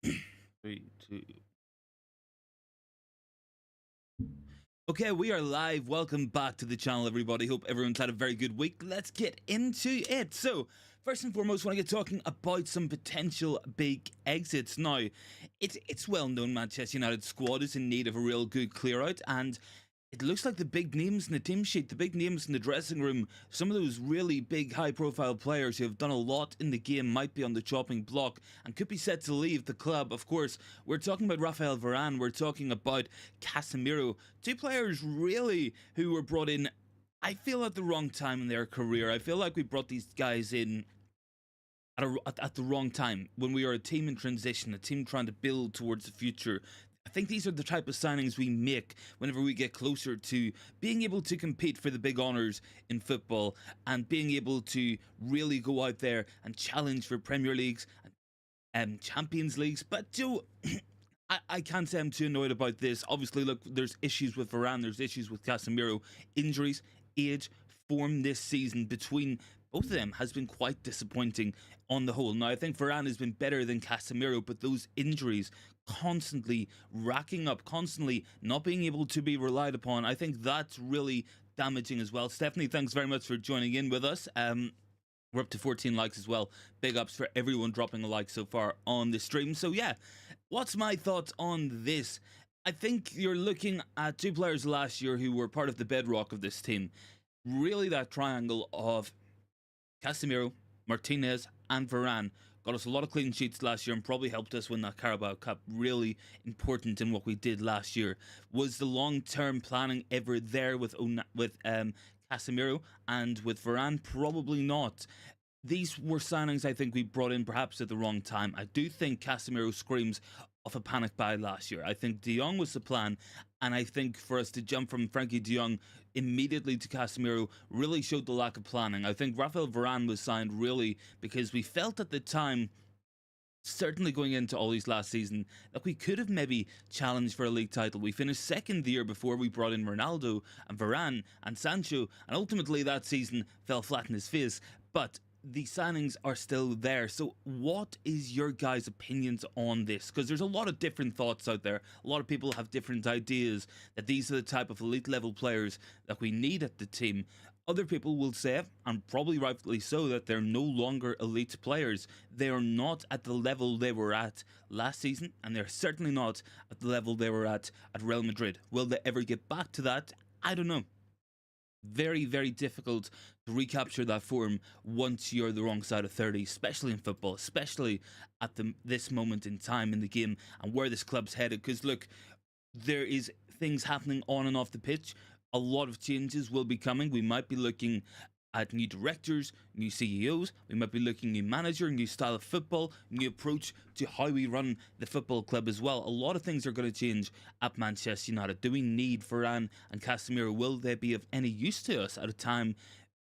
Three, two. Okay, we are live. Welcome back to the channel, everybody. Hope everyone's had a very good week. Let's get into it. So, first and foremost, I want to get talking about some potential big exits. Now, it's well known Manchester United squad is in need of a real good clear out, and it looks like the big names in the team sheet, the big names in the dressing room, some of those really big high-profile players who have done a lot in the game might be on the chopping block and could be set to leave the club. Of course, we're talking about Rafael Varane, we're talking about Casemiro, two players really who were brought in, I feel, at the wrong time in their career. I feel like we brought these guys in at the wrong time, when we are a team in transition, a team trying to build towards the future. I think these are the type of signings we make whenever we get closer to being able to compete for the big honours in football and being able to really go out there and challenge for Premier Leagues and Champions Leagues. But Joe, I can't say I'm too annoyed about this. Obviously, look, there's issues with Varane, there's issues with Casemiro, injuries, age, form this season between both of them has been quite disappointing on the whole. Now, I think Varane has been better than Casemiro, but those injuries constantly racking up, constantly not being able to be relied upon, I think that's really damaging as well. Stephanie, thanks very much for joining in with us. We're up to 14 likes as well. Big ups for everyone dropping a like so far on the stream. So yeah, what's my thoughts on this? I think you're looking at two players last year who were part of the bedrock of this team. Really, that triangle of Casemiro, Martinez and Varane got us a lot of clean sheets last year and probably helped us win that Carabao Cup. Really important in what we did last year. Was the long-term planning ever there with Casemiro and with Varane? Probably not. These were signings I think we brought in perhaps at the wrong time. I do think Casemiro screams of a panic buy last year. I think De Jong was the plan, and I think for us to jump from Frankie De Jong immediately to Casemiro really showed the lack of planning. I think Rafael Varane was signed really because we felt at the time, certainly going into all these last season, that we could have maybe challenged for a league title. We finished second the year before we brought in Ronaldo and Varane and Sancho, and ultimately that season fell flat in his face. But the signings are still there. So what is your guys' opinions on this? Because there's a lot of different thoughts out there. A lot of people have different ideas that these are the type of elite level players that we need at the team. Other people will say, and probably rightfully so, that they're no longer elite players. They are not at the level they were at last season, and they're certainly not at the level they were at Real Madrid. Will they ever get back to that? I don't know. Very, very difficult to recapture that form once you're the wrong side of 30, especially in football, especially at this moment in time in the game and where this club's headed. Because look, there is things happening on and off the pitch. A lot of changes will be coming. We might be looking at new directors, new CEOs. We might be looking at new manager, new style of football, new approach to how we run the football club as well. A lot of things are going to change at Manchester United. Do we need Varane and Casemiro? Will they be of any use to us at a time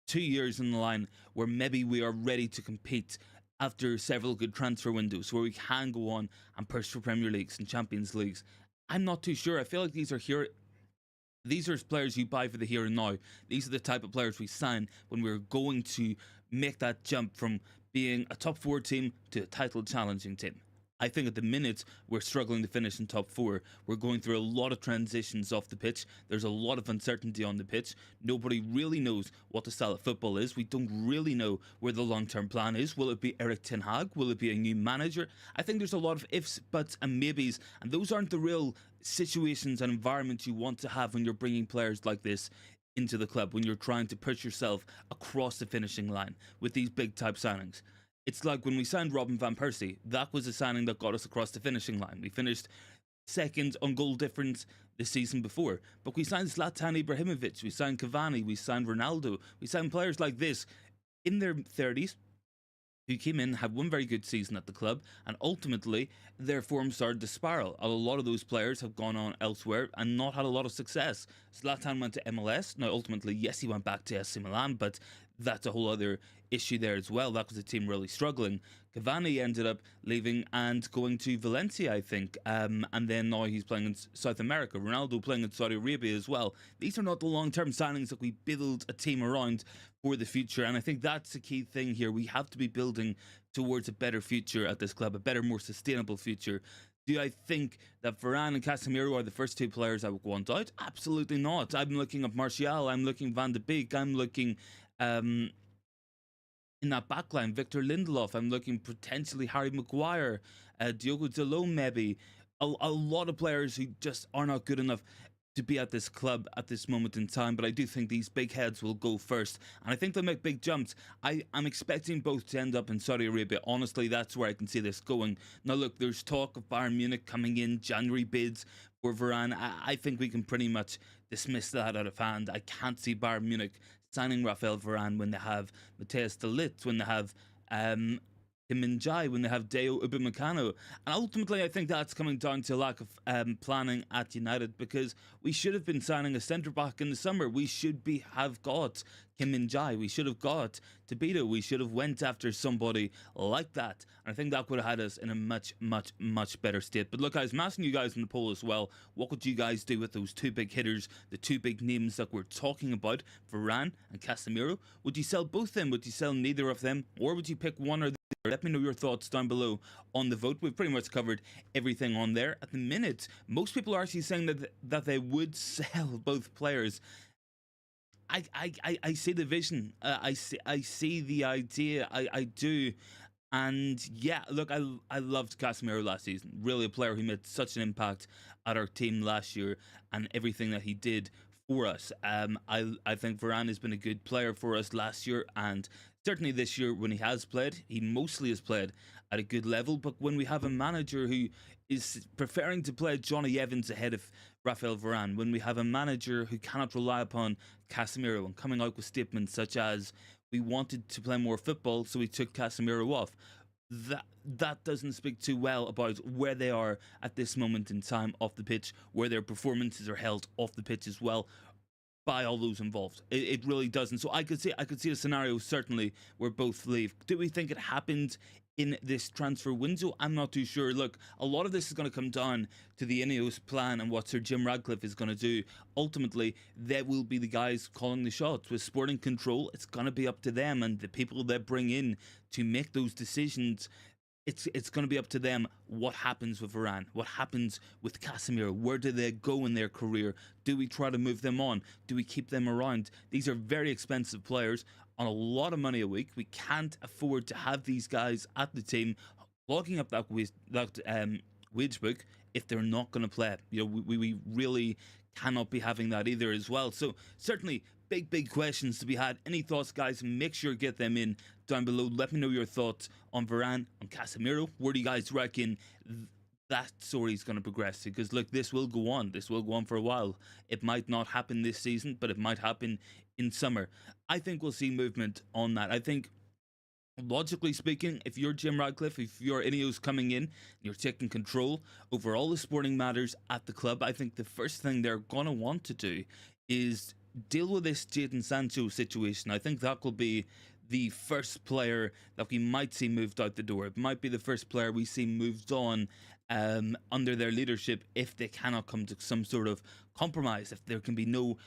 2 years in the line where maybe we are ready to compete after several good transfer windows, where we can go on and push for Premier Leagues and Champions Leagues? I'm not too sure. I feel like these are players you buy for the here and now. These are the type of players we sign when we're going to make that jump from being a top 4 team to a title challenging team. I think at the minute we're struggling to finish in top 4. We're going through a lot of transitions off the pitch. There's a lot of uncertainty on the pitch. Nobody really knows what the style of football is. We don't really know where the long-term plan is. Will it be Erik Ten Hag? Will it be a new manager? I think there's a lot of ifs, buts and maybes, and those aren't the real situations and environments you want to have when you're bringing players like this into the club, when you're trying to push yourself across the finishing line with these big type signings. It's like when we signed Robin van Persie. That was a signing that got us across the finishing line. We finished second on goal difference the season before, but we signed Zlatan Ibrahimovic, we signed Cavani, we signed Ronaldo, we signed players like this in their 30s who came in, had one very good season at the club, and ultimately their form started to spiral. A lot of those players have gone on elsewhere and not had a lot of success. Zlatan went to MLS. Now, ultimately, yes, he went back to AC Milan, but that's a whole other issue there as well. That was a team really struggling. Cavani ended up leaving and going to Valencia, I think, and then now he's playing in South America. Ronaldo playing in Saudi Arabia as well. These are not the long-term signings that we build a team around for the future, and I think that's the key thing here. We have to be building towards a better future at this club, a better, more sustainable future. Do I think that Varane and Casemiro are the first two players I would want out? Absolutely not. I'm looking at Martial, I'm looking Van de Beek, I'm looking in that backline, Victor Lindelof. I'm looking potentially Harry Maguire, Diogo Dalot maybe. A lot of players who just are not good enough to be at this club at this moment in time, but I do think these big heads will go first, and I think they'll make big jumps. I'm expecting both to end up in Saudi Arabia. Honestly, that's where I can see this going. Now look, there's talk of Bayern Munich coming in, January bids for Varane. I think we can pretty much dismiss that out of hand. I can't see Bayern Munich signing Raphael Varane when they have Matthias de Ligt, when they have Kim Min-jae, when they have Deo Upamecano. And ultimately, I think that's coming down to a lack of planning at United, because we should have been signing a centre-back in the summer. We should have got Kim Min-jae. We should have got Tobito. We should have went after somebody like that. And I think that would have had us in a much, much, much better state. But look, guys, I'm asking you guys in the poll as well, what would you guys do with those two big hitters, the two big names that we're talking about, Varane and Casemiro? Would you sell both of them? Would you sell neither of them? Or would you pick one or the other? Let me know your thoughts down below on the vote. We've pretty much covered everything on there. At the minute, most people are actually saying that they would sell both players. I see the vision. I see the idea. I do. And yeah, look, I loved Casemiro last season. Really a player who made such an impact at our team last year, and everything that he did for us. I think Varane has been a good player for us last year, and certainly this year when he has played, he mostly has played at a good level. But when we have a manager who is preferring to play Johnny Evans ahead of Raphael Varane, when we have a manager who cannot rely upon Casemiro and coming out with statements such as, we wanted to play more football, so we took Casemiro off, that doesn't speak too well about where they are at this moment in time off the pitch, where their performances are held off the pitch as well by all those involved. It really doesn't. So I could see a scenario certainly where both leave. Do we think it happened in this transfer window? I'm not too sure. Look, a lot of this is going to come down to the Ineos plan and what Sir Jim Ratcliffe is going to do. Ultimately, they will be the guys calling the shots. With Sporting Control, it's going to be up to them and the people they bring in to make those decisions. It's going to be up to them what happens with Varane, what happens with Casemiro, where do they go in their career? Do we try to move them on? Do we keep them around? These are very expensive players on a lot of money a week. We can't afford to have these guys at the team logging up that wage book if they're not going to play. You know, we really cannot be having that either as well. So certainly big questions to be had. Any thoughts, guys? Make sure to get them in down below. Let me know your thoughts on Varane, on Casemiro. Where do you guys reckon that story is going to progress? Because look, this will go on. This will go on for a while. It might not happen this season, but it might happen in summer. I think we'll see movement on that. I think, logically speaking, if you're Jim Ratcliffe, if you're Ineos coming in, and you're taking control over all the sporting matters at the club, I think the first thing they're going to want to do is deal with this Jadon Sancho situation. I think that will be the first player that we might see moved out the door. It might be the first player we see moved on under their leadership if they cannot come to some sort of compromise, if there can be no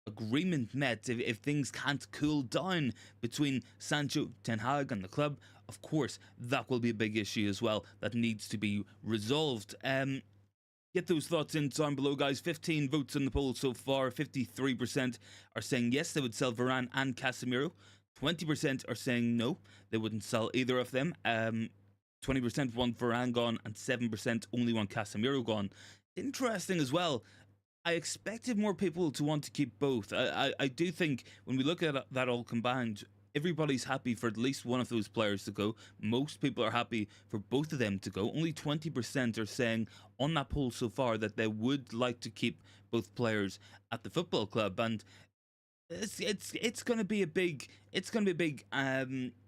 agreement met, if things can't cool down between Sancho, Ten Hag and the club. Of course, that will be a big issue as well that needs to be resolved. Get those thoughts in down below, guys. 15 votes in the poll so far. 53% are saying yes, they would sell Varane and Casemiro. 20% are saying no, they wouldn't sell either of them. 20% want Varane gone and 7% only want Casemiro gone. Interesting as well. I expected more people to want to keep both. I do think when we look at that all combined, everybody's happy for at least one of those players to go. Most people are happy for both of them to go. Only 20% are saying on that poll so far that they would like to keep both players at the football club, and it's going to be a big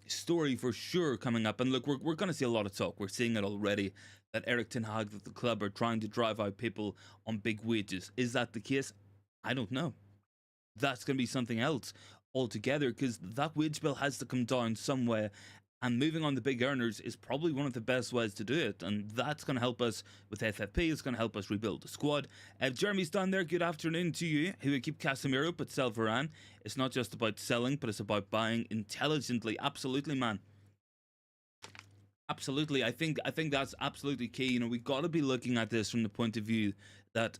story for sure coming up. And look, we're going to see a lot of talk. We're seeing it already that Erik Ten Hag, that the club are trying to drive out people on big wages. Is that the case? I don't know. That's going to be something else altogether, because that wage bill has to come down somewhere. And moving on the big earners is probably one of the best ways to do it. And that's going to help us with FFP. It's going to help us rebuild the squad. Jeremy's down there. Good afternoon to you. Who would keep Casemiro but sell Varane? It's not just about selling, but it's about buying intelligently. Absolutely, man. Absolutely. I think that's absolutely key. You know, we've got to be looking at this from the point of view that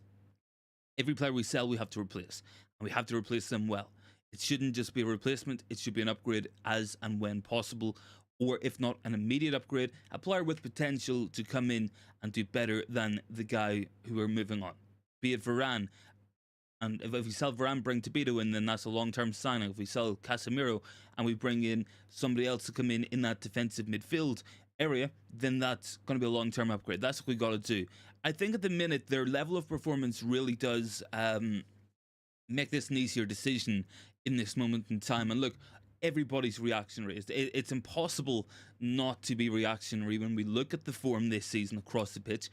every player we sell, we have to replace. And we have to replace them well. It shouldn't just be a replacement. It should be an upgrade as and when possible. Or if not an immediate upgrade, a player with potential to come in and do better than the guy who we're moving on. Be it Varane. And if we sell Varane, bring Tobito in, then that's a long-term signing. If we sell Casemiro and we bring in somebody else to come in that defensive midfield area, then that's going to be a long-term upgrade. That's what we got to do. I think at the minute, their level of performance really does make this an easier decision in this moment in time. And look, everybody's reaction rate. It's impossible not to be reactionary when we look at the form this season across the pitch.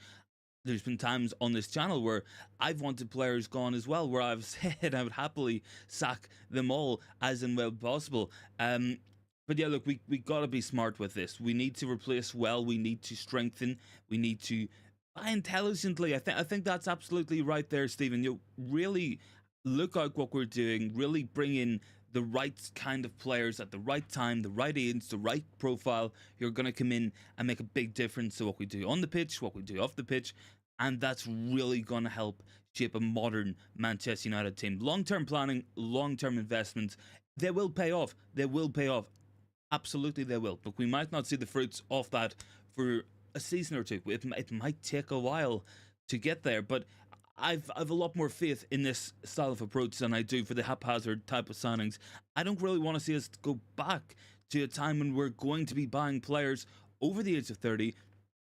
There's been times on this channel where I've wanted players gone as well, where I've said I would happily sack them all as and well possible. But yeah, look, we got to be smart with this. We need to replace well. We need to strengthen. We need to buy intelligently. I think that's absolutely right there, Stephen. You really look at what we're doing. Really bring in the right kind of players at the right time, the right age, the right profile, who are going to come in and make a big difference to what we do on the pitch, what we do off the pitch, and that's really going to help shape a modern Manchester United team. Long-term planning, long-term investments, they will pay off. They will pay off. Absolutely they will. But we might not see the fruits of that for a season or two. It might take a while to get there, but I've a lot more faith in this style of approach than I do for the haphazard type of signings. I don't really want to see us go back to a time when we're going to be buying players over the age of 30,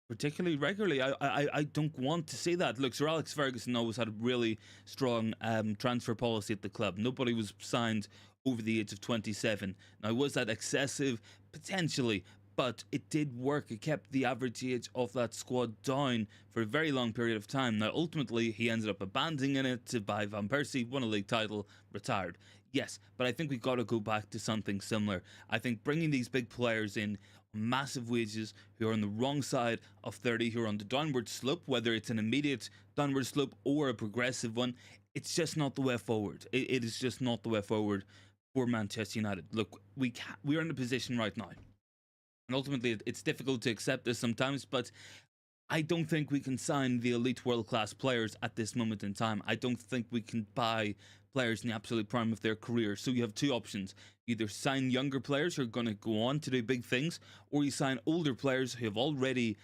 particularly regularly. I don't want to see that. Look, Sir Alex Ferguson always had a really strong transfer policy at the club. Nobody was signed over the age of 27. Now, was that excessive? Potentially. But it did work. It kept the average age of that squad down for a very long period of time. Now, ultimately, he ended up abandoning it to buy Van Persie, won a league title, retired. Yes, but I think we've got to go back to something similar. I think bringing these big players in on massive wages who are on the wrong side of 30, who are on the downward slope, whether it's an immediate downward slope or a progressive one, it's just not the way forward. It is just not the way forward for Manchester United. Look, we're in a position right now. And ultimately, it's difficult to accept this sometimes, but I don't think we can sign the elite world-class players at this moment in time. I don't think we can buy players in the absolute prime of their career. So you have two options. Either sign younger players who are going to go on to do big things, or you sign older players who have already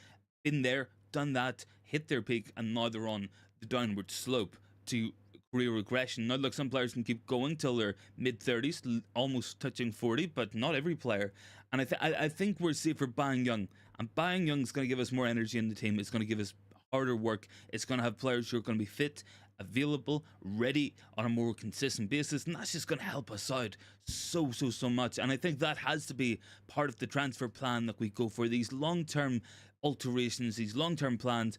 been there, done that, hit their peak, and now they're on the downward slope to career regression. Now, look, some players can keep going till their mid-30s, almost touching 40, but not every player. And I think we're safer buying young. And buying young is going to give us more energy in the team. It's going to give us harder work. It's going to have players who are going to be fit, available, ready on a more consistent basis. And that's just going to help us out so much. And I think that has to be part of the transfer plan that we go for. These long-term alterations, these long-term plans,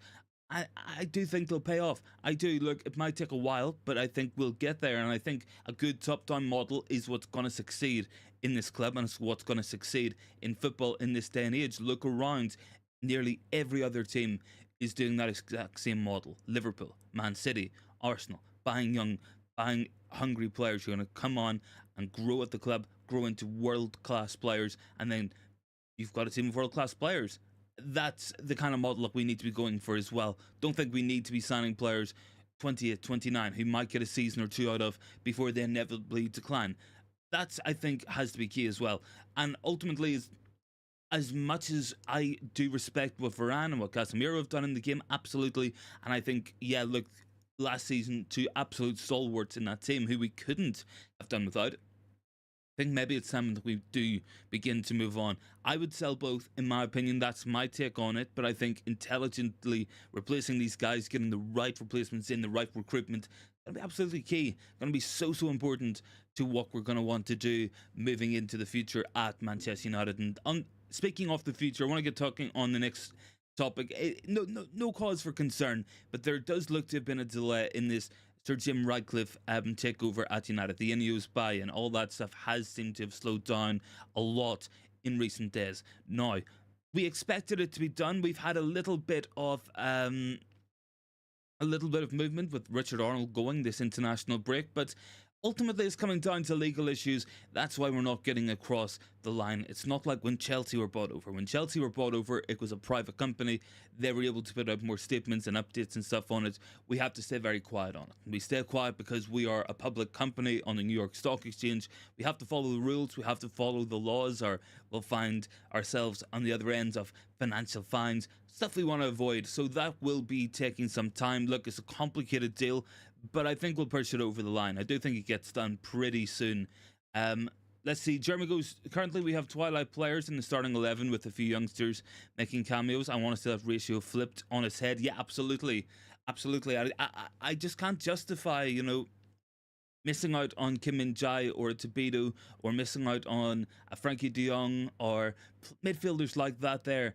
I do think they'll pay off. I do. Look, it might take a while, but I think we'll get there. And I think a good top-down model is what's going to succeed in this club, and it's what's going to succeed in football in this day and age. Look around. Nearly every other team is doing that exact same model. Liverpool, Man City, Arsenal, buying young, buying hungry players who are going to come on and grow at the club, grow into world-class players, and then you've got a team of world-class players. That's the kind of model that we need to be going for as well. Don't think we need to be signing players 28, 29 who might get a season or two out of before they inevitably decline. That's, I think, has to be key as well. And ultimately, as much as I do respect what Varane and what Casemiro have done in the game, absolutely. And I think, yeah, look, last season, two absolute stalwarts in that team who we couldn't have done without. I think maybe it's time that we do begin to move on. I would sell both, in my opinion. That's my take on it. But I think intelligently replacing these guys, getting the right replacements in, the right recruitment, going to be absolutely key. Going to be so important to what we're going to want to do moving into the future at Manchester United. And speaking of the future, I want to get talking on the next topic. No cause for concern, but there does look to have been a delay in this Sir Jim Ratcliffe takeover at United, the Ineos buy and all that stuff has seemed to have slowed down a lot in recent days. Now, we expected it to be done. We've had a little bit of movement with Richard Arnold going this international break, but ultimately it's coming down to legal issues. That's why we're not getting across the line. It's not like when Chelsea were bought over. When Chelsea were bought over, it was a private company. They were able to put out more statements and updates and stuff on it. We have to stay very quiet on it. We stay quiet because we are a public company on the New York Stock Exchange. We have to follow the rules. We have to follow the laws, or we'll find ourselves on the other ends of financial fines, stuff we want to avoid. So that will be taking some time. Look, it's a complicated deal, but I think we'll push it over the line. I do think it gets done pretty soon. Let's see. Jeremy goes, currently we have Twilight players in the starting 11 with a few youngsters making cameos. I want to see that ratio flipped on its head. Yeah, absolutely. Absolutely. I just can't justify, missing out on Kim Min-jae or a Tobito, or missing out on a Frankie de Jong or midfielders like that there.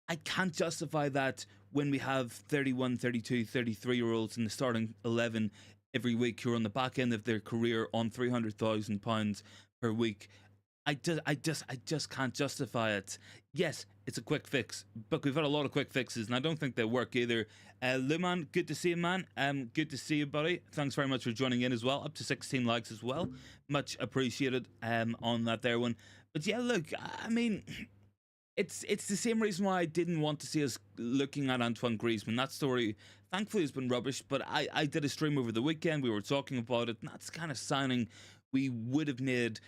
I can't justify that when we have 31, 32, 33-year-olds in the starting 11 every week who are on the back end of their career on £300,000 per week. I just can't justify it. Yes, it's a quick fix, but we've had a lot of quick fixes, and I don't think they work either. Luman, good to see you, man. Good to see you, buddy. Thanks very much for joining in as well. Up to 16 likes as well. Much appreciated on that there one. But yeah, look, I mean, it's the same reason why I didn't want to see us looking at Antoine Griezmann. That story, thankfully, has been rubbish, but I did a stream over the weekend. We were talking about it, and that's the kind of signing we would have made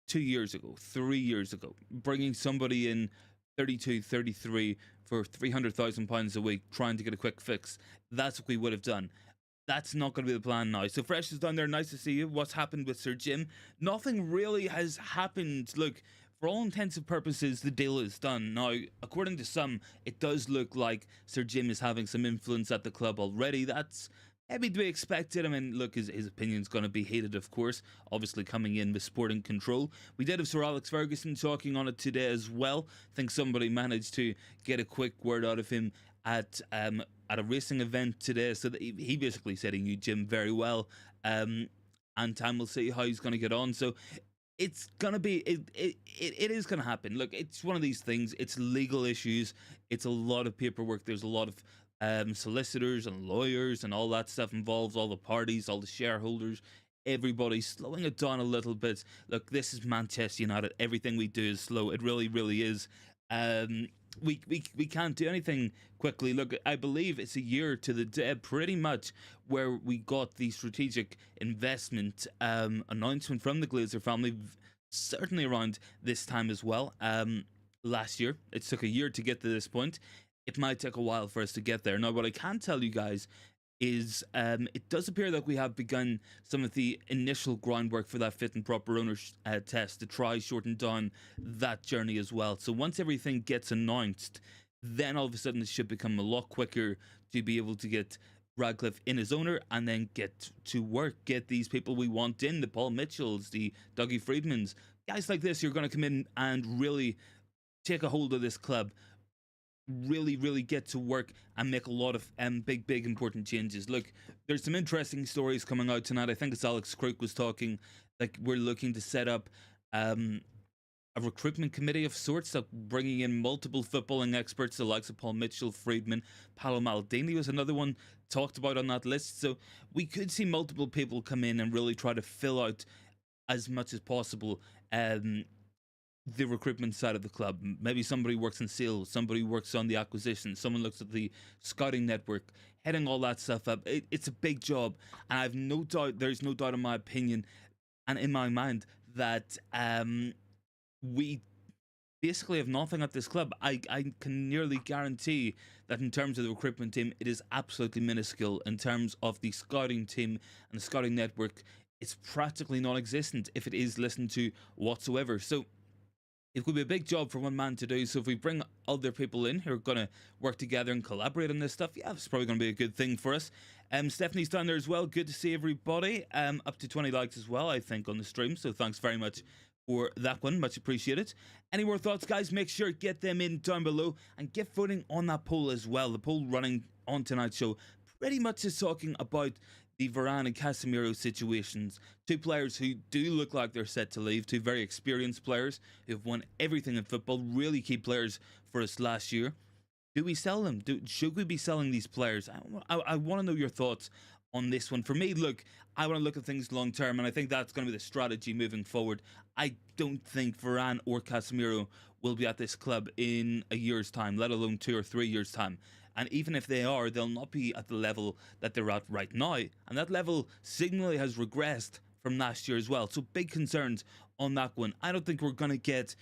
2 years ago, 3 years ago. Bringing somebody in 32, 33 for £300,000 a week, trying to get a quick fix. That's what we would have done. That's not going to be the plan now. So Fresh is down there. Nice to see you. What's happened with Sir Jim? Nothing really has happened. Look, for all intents and purposes, the deal is done. Now, according to some, it does look like Sir Jim is having some influence at the club already. That's maybe to be expected. I mean, look, his opinion's going to be hated, of course, obviously coming in with sporting control. We did have Sir Alex Ferguson talking on it today as well. I think somebody managed to get a quick word out of him at a racing event today, so that he basically said he knew Jim very well, and time will see how he's going to get on. So it's gonna be it is gonna happen. Look, it's one of these things. It's legal issues. It's a lot of paperwork. There's a lot of solicitors and lawyers and all that stuff involved. All the parties, all the shareholders, everybody's slowing it down a little bit. Look, this is Manchester United. Everything we do is slow. It really, really is. We can't do anything quickly. Look, I believe it's a year to the day, pretty much, where we got the strategic investment announcement from the Glazer family, certainly around this time as well. Last year, it took a year to get to this point. It might take a while for us to get there. Now, what I can tell you guys is it does appear that we have begun some of the initial groundwork for that fit and proper owner test to try shorten down that journey as well. So once everything gets announced, then all of a sudden it should become a lot quicker to be able to get Radcliffe in as owner and then get to work, get these people we want in, the Paul Mitchells, the Dougie Friedmans, guys like this. You're going to come in and really take a hold of this club, really get to work and make a lot of big important changes. Look, there's some interesting stories coming out tonight. I think it's Alex Crook was talking, like we're looking to set up a recruitment committee of sorts, like bringing in multiple footballing experts, the likes of Paul Mitchell, Friedman, Paolo Maldini was another one talked about on that list. So we could see multiple people come in and really try to fill out as much as possible the recruitment side of the club. Maybe somebody works in sales, somebody works on the acquisition, someone looks at the scouting network, heading all that stuff up. It's a big job, and I've no doubt, there's no doubt in my opinion and in my mind that we basically have nothing at this club. I can nearly guarantee that in terms of the recruitment team, it is absolutely minuscule. In terms of the scouting team and the scouting network, it's practically non-existent, if it is listened to whatsoever. So it could be a big job for one man to do. So if we bring other people in who are going to work together and collaborate on this stuff, yeah, it's probably going to be a good thing for us. Stephanie's down there as well. Good to see everybody. Up to 20 likes as well, I think, on the stream. So thanks very much for that one. Much appreciated. Any more thoughts, guys? Make sure to get them in down below and get voting on that poll as well. The poll running on tonight's show pretty much is talking about the Varane and Casemiro situations. Two players who do look like they're set to leave. Two very experienced players who've won everything in football. Really key players for us last year. Do we sell them? Should we be selling these players? I want to know your thoughts on this one. For me, look, I want to look at things long term, and I think that's going to be the strategy moving forward. I don't think Varane or Casemiro will be at this club in a year's time, let alone 2 or 3 years' time. And even if they are, they'll not be at the level that they're at right now. And that level signally has regressed from last year as well. So big concerns on that one. I don't think we're going to get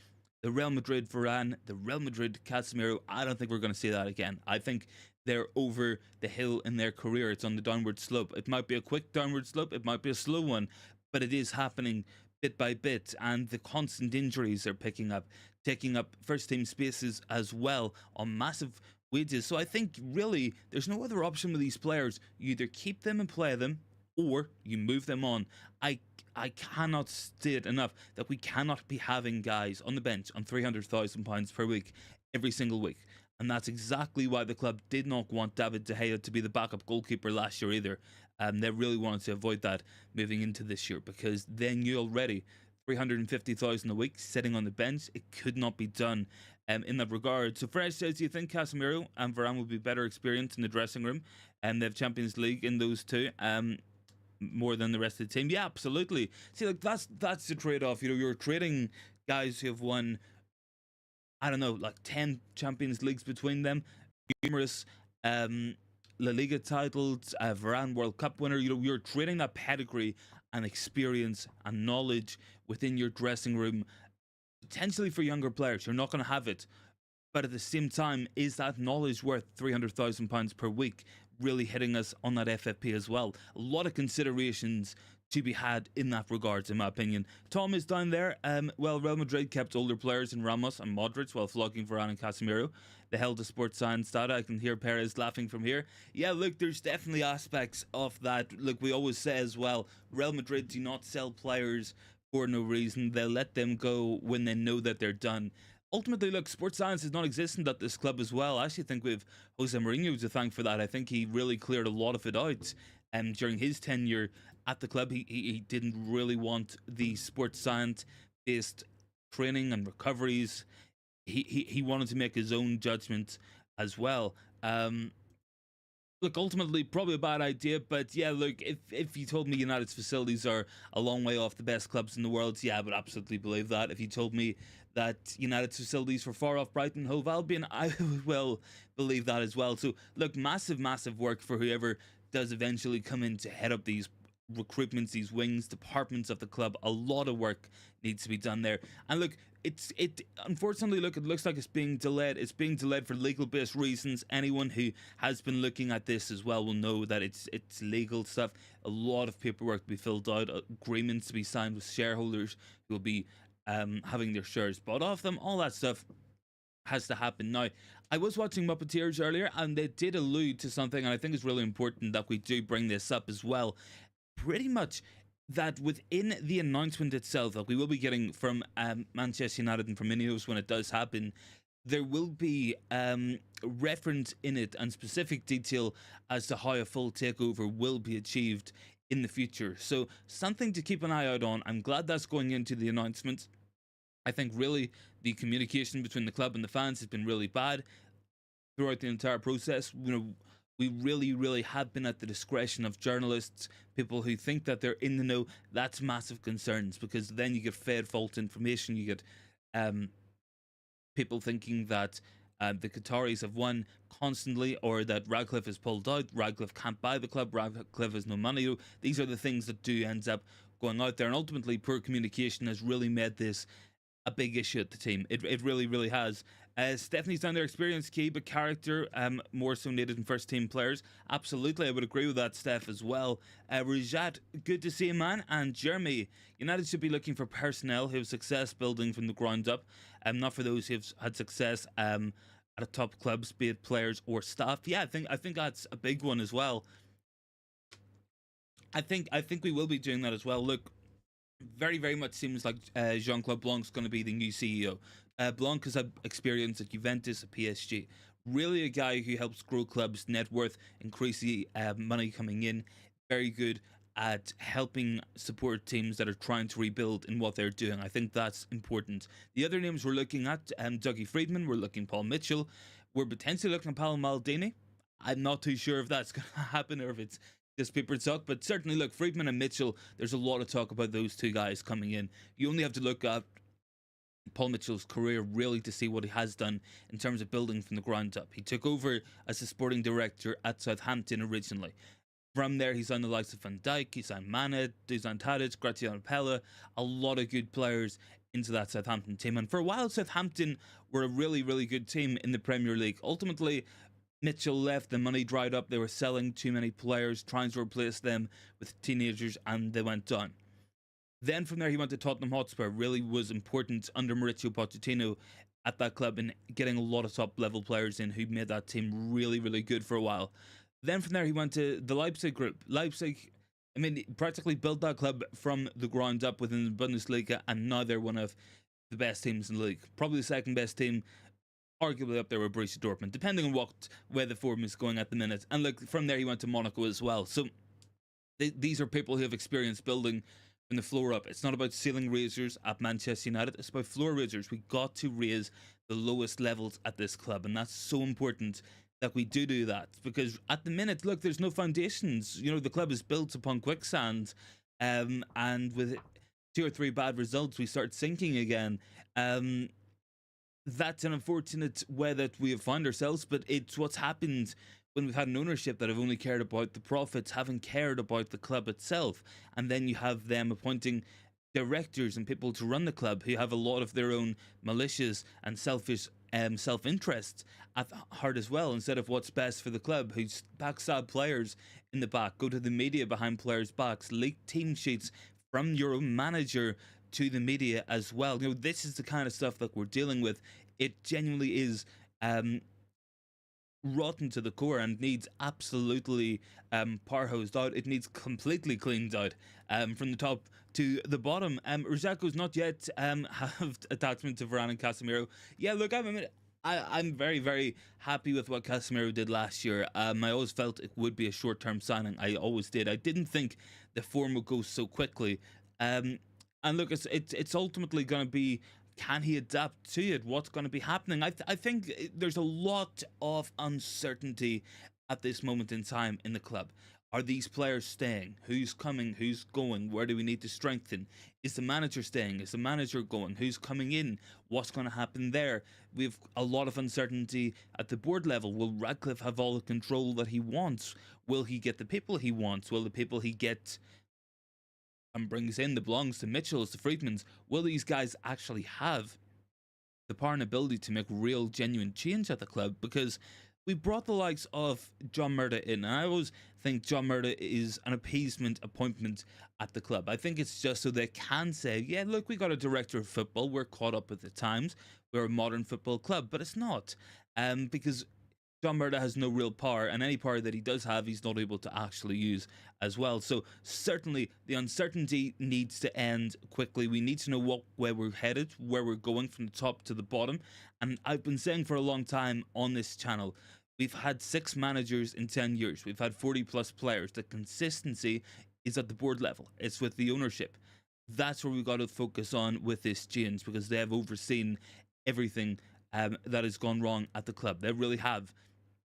the Real Madrid Varane, the Real Madrid Casemiro. I don't think we're going to see that again. I think they're over the hill in their career. It's on the downward slope. It might be a quick downward slope. It might be a slow one, but it is happening bit by bit. And the constant injuries are picking up, taking up first team spaces as well on massive wages. So I think really there's no other option with these players. You either keep them and play them, or you move them on. I cannot state enough that we cannot be having guys on the bench on £300,000 per week every single week. And that's exactly why the club did not want David De Gea to be the backup goalkeeper last year either. They really wanted to avoid that moving into this year, because then you already 350,000 a week sitting on the bench. It could not be done in that regard. So Fresh says, do you think Casemiro and Varane will be better experienced in the dressing room? And they have Champions League in those two. More than the rest of the team. Yeah, absolutely. See, like that's the trade-off. You know, you're trading guys who have won, I don't know, like 10 Champions Leagues between them, numerous La Liga titles, Varane World Cup winner. You know, you're trading that pedigree and experience and knowledge within your dressing room, potentially for younger players. You're not going to have it. But at the same time, is that knowledge worth £300,000 per week? Really hitting us on that FFP as well. A lot of considerations to be had in that regards, in my opinion. Tom is down there. Well, Real Madrid kept older players in Ramos and Modric while flogging Varane and Casemiro. They held the sports science data. I can hear Perez laughing from here. Yeah, look, there's definitely aspects of that. Look, we always say as well, Real Madrid do not sell players for no reason. They'll let them go when they know that they're done. Ultimately, look, sports science is non-existent at this club as well. I actually think we have Jose Mourinho to thank for that. I think he really cleared a lot of it out during his tenure at the club. He didn't really want the sports science-based training and recoveries. He wanted to make his own judgment as well. Look, ultimately, probably a bad idea, but yeah, look, if you told me United's facilities are a long way off the best clubs in the world, yeah, I would absolutely believe that. If you told me that United's facilities were far off Brighton, Hove Albion, I will believe that as well. So, look, massive massive work for whoever does eventually come in to head up these recruitments, these wings, departments of the club. A lot of work needs to be done there. And look, unfortunately, look, it looks like it's being delayed. It's being delayed for legal based reasons. Anyone who has been looking at this as well will know that it's legal stuff. A lot of paperwork to be filled out, agreements to be signed with shareholders who will be having their shares bought off them. All that stuff has to happen. Now, I was watching Muppeteers earlier, and they did allude to something, and I think it's really important that we do bring this up as well. Pretty much that within the announcement itself that we will be getting from Manchester United and from Ineos when it does happen, there will be reference in it and specific detail as to how a full takeover will be achieved in the future. So something to keep an eye out on. I'm glad that's going into the announcement. I think really the communication between the club and the fans has been really bad throughout the entire process. You know, we really have been at the discretion of journalists, people who think that they're in the know. That's massive concerns, because then you get fed false information. You get people thinking that the Qataris have won constantly, or that Ratcliffe is pulled out. Ratcliffe can't buy the club. Ratcliffe has no money. These are the things that do ends up going out there, and ultimately poor communication has really made this a big issue at the team. It really has. Stephanie's down there, experience key, but character more so needed in first team players. Absolutely, I would agree with that, Steph, as well. Rajat, good to see you, man. And Jeremy, United should be looking for personnel who have success building from the ground up, not for those who have had success at a top clubs, be it players or staff. Yeah, I think that's a big one as well. I think we will be doing that as well. Look, very much seems like Jean-Claude Blanc's going to be the new CEO. Blanc has had experience at Juventus, at PSG. Really a guy who helps grow clubs' net worth, increase the money coming in. very good at helping support teams that are trying to rebuild in what they're doing. I think that's important. The other names we're looking at, Dougie Friedman, we're looking Paul Mitchell, we're potentially looking at Paolo Maldini. I'm not too sure if that's going to happen or if it's just paper talk, but certainly, look, Friedman and Mitchell, there's a lot of talk about those two guys coming in. You only have to look at Paul Mitchell's career really to see what he has done in terms of building from the ground up. He took over as a sporting director at Southampton originally. From there, he signed the likes of Van Dijk, he signed Mane, Dusan Tadic, Graziano Pella, a lot of good players into that Southampton team. And for a while, Southampton were a really, really good team in the Premier League. Ultimately, Mitchell left, the money dried up, they were selling too many players, trying to replace them with teenagers, and they went down. Then from there, he went to Tottenham Hotspur. Really was important under Mauricio Pochettino at that club in getting a lot of top level players in who made that team really, really good for a while. Then from there, he went to the Leipzig group. Leipzig, I mean, practically built that club from the ground up within the Bundesliga, and now they're one of the best teams in the league. Probably the second best team, arguably up there with Borussia Dortmund, depending on what way the form is going at the minute. And look, from there, he went to Monaco as well. So these are people who have experience building from the floor up. It's not about ceiling raisers at Manchester United. It's about floor raisers. We got to raise the lowest levels at this club, and that's so important that we do that, because at the minute, look, there's no foundations. You know, the club is built upon quicksand, and with 2 or 3 bad results, we start sinking again. That's an unfortunate way that we have found ourselves, but it's what's happened when we've had an ownership that have only cared about the profits, haven't cared about the club itself. And then you have them appointing directors and people to run the club who have a lot of their own malicious and selfish self-interest at heart as well, instead of what's best for the club, who backstab players in the back, go to the media behind players' backs, leak team sheets from your own manager to the media as well. You know, this is the kind of stuff that we're dealing with. It genuinely is rotten to the core and needs absolutely power hosed out. It needs completely cleaned out from the top to the bottom. Rzadko's not yet have attachment to Varane and Casemiro. Yeah, look, I'm very, very happy with what Casemiro did last year. I always felt it would be a short-term signing. I always did. I didn't think the form would go so quickly. And look, it's ultimately going to be, can he adapt to it? What's going to be happening? I think there's a lot of uncertainty at this moment in time in the club. Are these players staying? Who's coming? Who's going? Where do we need to strengthen? Is the manager staying? Is the manager going? Who's coming in? What's going to happen there? We have a lot of uncertainty at the board level. Will Ratcliffe have all the control that he wants? Will he get the people he wants? Will the people he gets and brings in that belongs to Mitchells, to Friedmans, will these guys actually have the power and ability to make real, genuine change at the club? Because we brought the likes of John Murda in, and I always think John Murda is an appeasement appointment at the club. I think it's just so they can say, yeah, look, we got a director of football, we're caught up with the times, we're a modern football club, but it's not. Because John Murda has no real power, and any power that he does have, he's not able to actually use as well. So certainly the uncertainty needs to end quickly. We need to know what where we're headed, where we're going from the top to the bottom. And I've been saying for a long time on this channel, we've had 6 managers in 10 years. We've had 40 plus players. The consistency is at the board level. It's with the ownership. That's where we've got to focus on with this change, because they have overseen everything that has gone wrong at the club. They really have.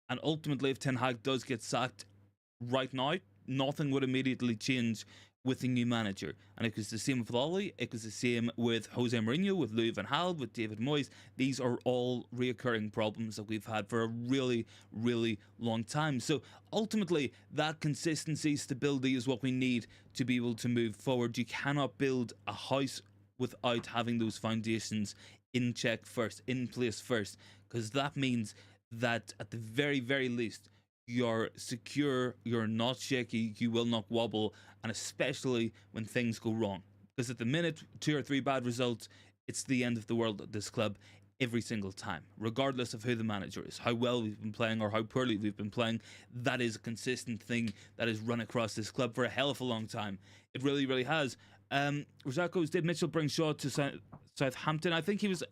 And ultimately, if Ten Hag does get sacked right now, nothing would immediately change with the new manager. And it was the same with Ollie, it was the same with Jose Mourinho, with Louis van Gaal, with David Moyes. These are all reoccurring problems that we've had for a really, really long time. So ultimately, that consistency, stability is what we need to be able to move forward. You cannot build a house without having those foundations in check first, in place first, because that means that at the very, very least, you're secure, you're not shaky, you will not wobble, and especially when things go wrong. Because at the minute, 2 or 3 bad results, it's the end of the world at this club every single time, regardless of who the manager is, how well we've been playing or how poorly we've been playing. That is a consistent thing that has run across this club for a hell of a long time. It really, really has. Rzadko's did Mitchell bring Shaw to Southampton? I think he was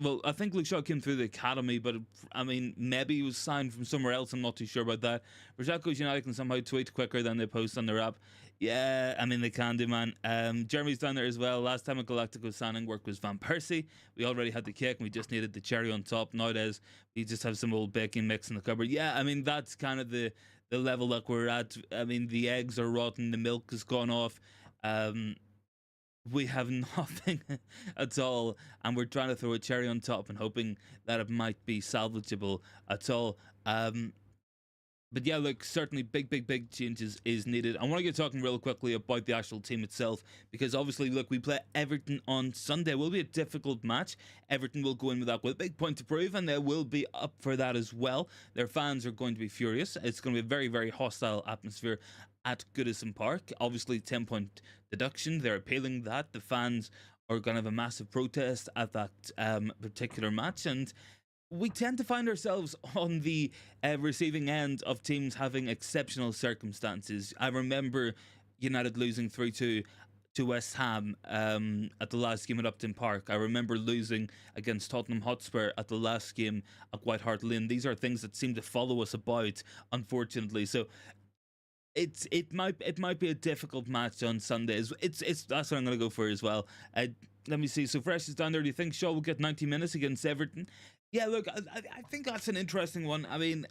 Well, I think Luke Shaw came through the academy, but I mean, maybe he was signed from somewhere else. I'm not too sure about that. Rajako United can somehow tweet quicker than they post on their app. Yeah, I mean, they can do, man. Jeremy's down there as well. Last time a Galactico signing work was Van Persie. We already had the cake and we just needed the cherry on top. Nowadays, we just have some old baking mix in the cupboard. Yeah, I mean, that's kind of the level that we're at. I mean, the eggs are rotten, the milk has gone off. Um, we have nothing at all, and we're trying to throw a cherry on top and hoping that it might be salvageable at all. But yeah, look, certainly big changes is needed. I want to get talking real quickly about the actual team itself, because obviously, look, we play Everton on Sunday. It will be a difficult match. Everton will go in with that with a big point to prove, and they will be up for that as well. Their fans are going to be furious. It's going to be a very hostile atmosphere at Goodison Park. Obviously, 10-point deduction. They're appealing that. The fans are going to have a massive protest at that particular match, and we tend to find ourselves on the receiving end of teams having exceptional circumstances. I remember United losing 3-2 to West Ham at the last game at Upton Park. I remember losing against Tottenham Hotspur at the last game at White Hart Lane. These are things that seem to follow us about, unfortunately. So it might be a difficult match on Sundays. It's that's what I'm going to go for as well. Let me see. So Fresh is down there. Do you think Shaw will get 90 minutes against Everton? Yeah, look, I think that's an interesting one. I mean,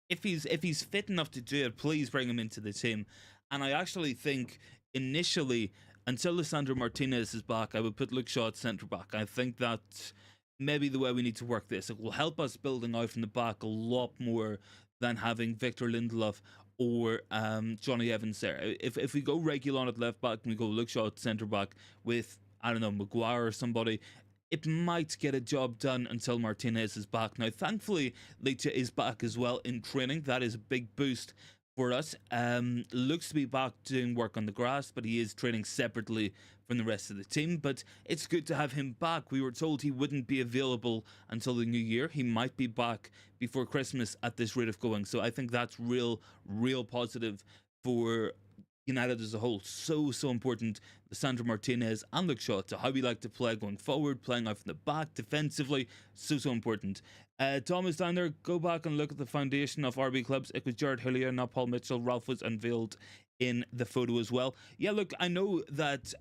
if he's fit enough to do it, please bring him into the team. And I actually think initially, until Lisandro Martinez is back, I would put Luke Shaw at centre back. I think that's maybe the way we need to work this. It will help us building out from the back a lot more than having Victor Lindelof or Johnny Evans there. If we go Reguilon at left back and we go Luke Shaw at centre back with, I don't know, Maguire or somebody, it might get a job done until Martinez is back. Now, thankfully, Leitch is back as well in training. That is a big boost for us. Looks to be back doing work on the grass, but he is training separately from the rest of the team. But it's good to have him back. We were told he wouldn't be available until the new year. He might be back before Christmas at this rate of going. So I think that's real positive for United as a whole. So important. Lisandro Martinez and Luke Shaw to how we like to play going forward, playing out from the back defensively. So important. Tom is down there. Go back and look at the foundation of RB clubs. It was Jared Hillier, not Paul Mitchell. Ralph was unveiled in the photo as well. Yeah, look, I know that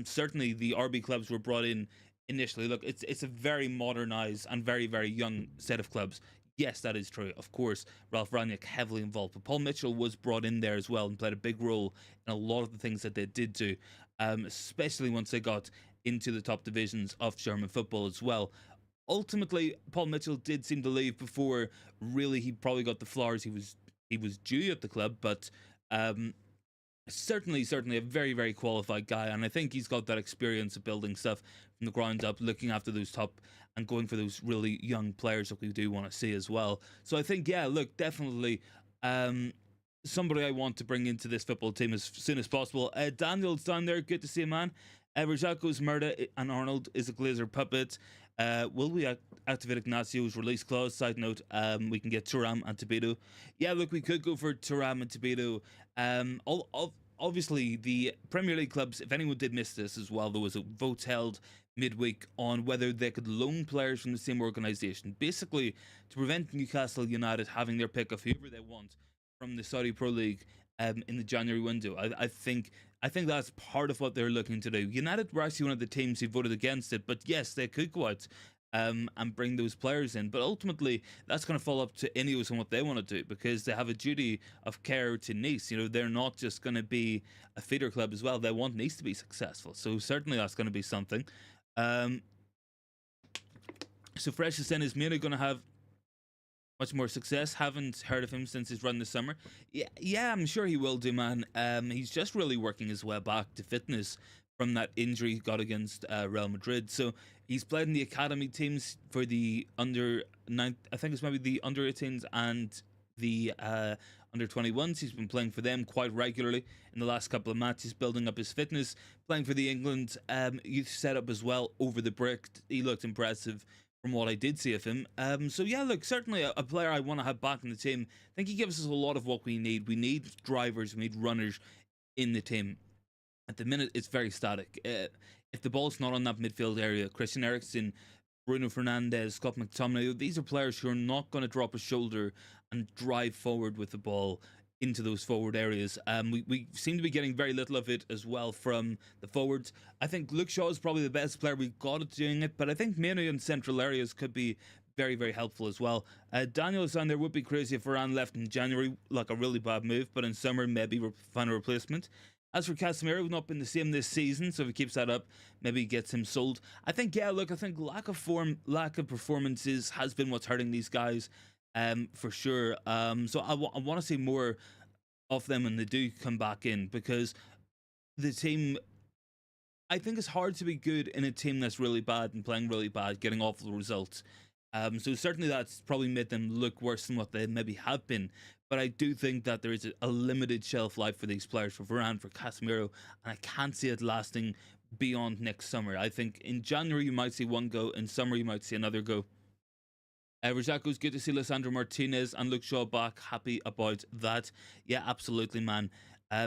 certainly the RB clubs were brought in initially. Look, it's a very modernized and very young set of clubs. Yes, that is true. Of course, Ralph Rangnick heavily involved, but Paul Mitchell was brought in there as well and played a big role in a lot of the things that they did do, especially once they got into the top divisions of German football as well. Ultimately, Paul Mitchell did seem to leave before really he probably got the flowers he was due at the club, but certainly a very qualified guy, and I think he's got that experience of building stuff from the ground up, looking after those top and going for those really young players that we do want to see as well. So I think, yeah, look, definitely somebody I want to bring into this football team as soon as possible. Daniel's down there, good to see you, man. Rajako's murder and Arnold is a Glazer puppet. Will we activate Ignacio's release clause? Side note, we can get Thuram and Tobido. Yeah, look, we could go for Thuram and Tobido. Obviously, the Premier League clubs, if anyone did miss this as well, there was a vote held midweek on whether they could loan players from the same organisation, basically to prevent Newcastle United having their pick of whoever they want from the Saudi Pro League in the January window. I think that's part of what they're looking to do. United were actually one of the teams who voted against it, but yes, they could go out and bring those players in. But ultimately, that's going to fall up to Ineos and what they want to do, because they have a duty of care to Nice. You know, they're not just going to be a feeder club as well. They want Nice to be successful. So certainly that's going to be something. So Fresh is saying, is Mina going to have much more success? Haven't heard of him since his run this summer. Yeah, I'm sure he will do, man. He's just really working his way back to fitness from that injury he got against Real Madrid. So he's played in the academy teams for the under 9, I think it's maybe the under 18s and the under 21s. He's been playing for them quite regularly in the last couple of matches, building up his fitness, playing for the England youth setup as well over the break. He looked impressive from what I did see of him. So yeah, look, certainly a player I want to have back in the team. I think he gives us a lot of what we need. We need drivers, we need runners in the team. At the minute, it's very static. If the ball's not on that midfield area, Christian Eriksen Bruno Fernandes, Scott McTominay. These are players who are not going to drop a shoulder and drive forward with the ball into those forward areas. We seem to be getting very little of it as well from the forwards. I think Luke Shaw is probably the best player we've got at doing it, but I think Mane in central areas could be very, very helpful as well. Daniel is on there. Would be crazy if Varane left in January, like a really bad move, but in summer maybe find a replacement. As for Casemiro, not been the same this season, so if he keeps that up, maybe he gets him sold. I think, yeah, look, I think lack of form, lack of performances has been what's hurting these guys, for sure. So I want to see more of them when they do come back in, because the team, I think it's hard to be good in a team that's really bad and playing really bad, getting awful results. So certainly that's probably made them look worse than what they maybe have been. But I do think that there is a limited shelf life for these players, for Varane, for Casemiro, and I can't see it lasting beyond next summer. I think in January you might see one go, in summer you might see another go. Rajako's good to see Lisandro Martinez and Luke Shaw back. Happy about that. Yeah, absolutely, man.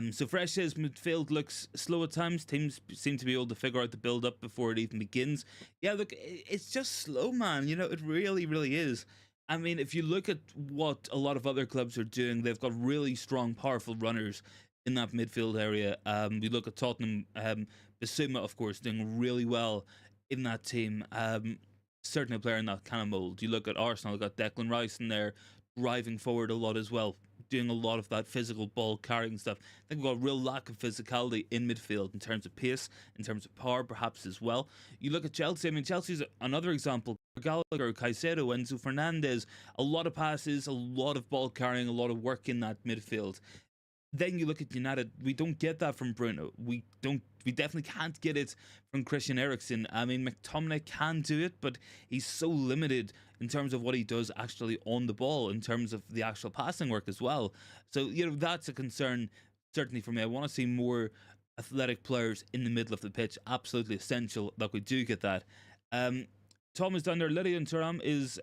So Fresh says midfield looks slow at times. Teams seem to be able to figure out the build up before it even begins. Yeah, look, it's just slow, man. You know, it really, really is. I mean, if you look at what a lot of other clubs are doing, they've got really strong, powerful runners in that midfield area. We look at Tottenham, Bissouma, of course, doing really well in that team. Certainly a player in that kind of mold. You look at Arsenal, got Declan Rice in there, driving forward a lot as well, doing a lot of that physical ball carrying stuff. I think we've got a real lack of physicality in midfield in terms of pace, in terms of power, perhaps as well. You look at Chelsea. I mean, Chelsea's another example. Gallagher, Caicedo, Enzo Fernandez, a lot of passes, a lot of ball carrying, a lot of work in that midfield. Then you look at United, we don't get that from Bruno. We definitely can't get it from Christian Eriksen. I mean, McTominay can do it, but he's so limited in terms of what he does actually on the ball, in terms of the actual passing work as well. So, you know, that's a concern, certainly for me. I want to see more athletic players in the middle of the pitch. Absolutely essential that we do get that. Tom is down there. Lydia and Turam is...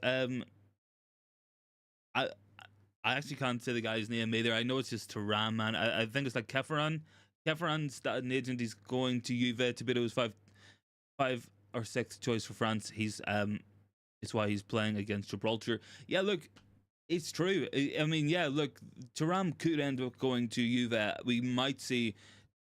I actually can't say the guy's name either. I know it's just Turam, man. I think it's like Kefaran. Kefaran's an agent. He's going to Juve. Tabito was five or sixth choice for France. It's why he's playing against Gibraltar. Yeah, look, it's true. I mean, yeah, look, Turam could end up going to Juve. We might see.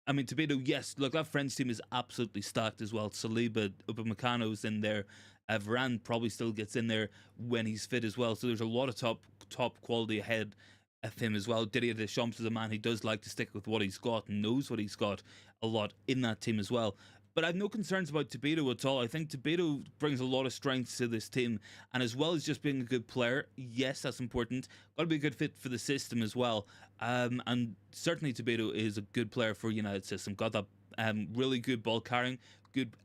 I mean, Tabito, yes, look, that French team is absolutely stacked as well. Saliba, Upamecano's in there. Varane probably still gets in there when he's fit as well. So there's a lot of top quality ahead of him as well. Didier Deschamps is a man who does like to stick with what he's got and knows what he's got a lot in that team as well. But I have no concerns about Tabito at all. I think Tabito brings a lot of strengths to this team. And as well as just being a good player, yes, that's important. Got to be a good fit for the system as well. And certainly Tabito is a good player for United system. Got that really good ball carrying, good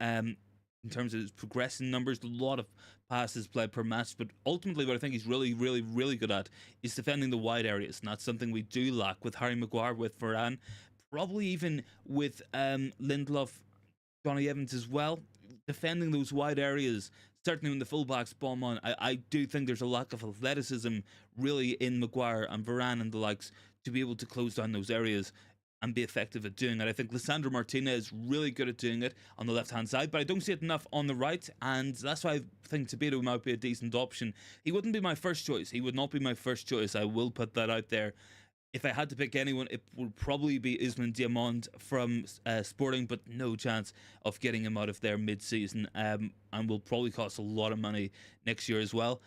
in terms of his progressing numbers, a lot of passes played per match. But ultimately, what I think he's really, really, really good at is defending the wide areas. And that's something we do lack with Harry Maguire, with Varane, probably even with Lindelof, Johnny Evans as well. Defending those wide areas, certainly when the fullbacks bomb on, I do think there's a lack of athleticism really in Maguire and Varane and the likes to be able to close down those areas and be effective at doing it. I think Lisandro Martinez is really good at doing it on the left-hand side, but I don't see it enough on the right, and that's why I think Tabito might be a decent option. He wouldn't be my first choice. He would not be my first choice. I will put that out there. If I had to pick anyone, it would probably be Ousmane Diamond from Sporting, but no chance of getting him out of there mid-season, and will probably cost a lot of money next year as well.